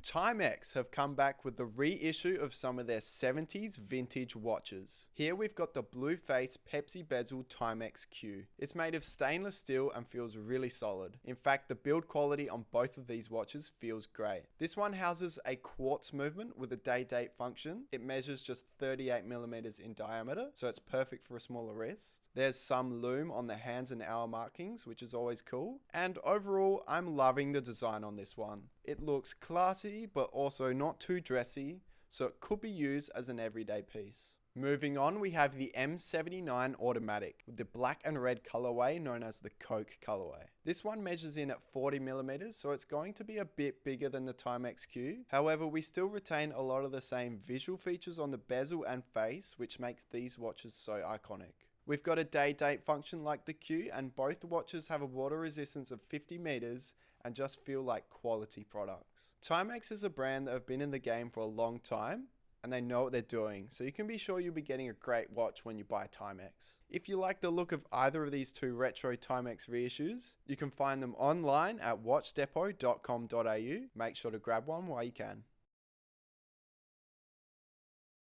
Timex have come back with the reissue of some of their 70s vintage watches. Here we've got the blue face Pepsi bezel Timex Q. It's made of stainless steel and feels really solid. In fact, the build quality on both of these watches feels great. This one houses a quartz movement with a day date function. It measures just 38mm in diameter, so it's perfect for a smaller wrist. There's some lume on the hands and hour markings, which is always cool. And overall, I'm loving the design on this one. It looks classy, but also not too dressy, so it could be used as an everyday piece. Moving on, we have the M79 Automatic with the black and red colorway known as the Coke colorway. This one measures in at 40mm, so it's going to be a bit bigger than the Timex Q. However, we still retain a lot of the same visual features on the bezel and face, which makes these watches so iconic. We've got a day date function like the Q, and both watches have a water resistance of 50 meters and just feel like quality products. Timex is a brand that have been in the game for a long time, and they know what they're doing, so you can be sure you'll be getting a great watch when you buy Timex. If you like the look of either of these two retro Timex reissues, you can find them online at watchdepot.com.au. Make sure to grab one while you can.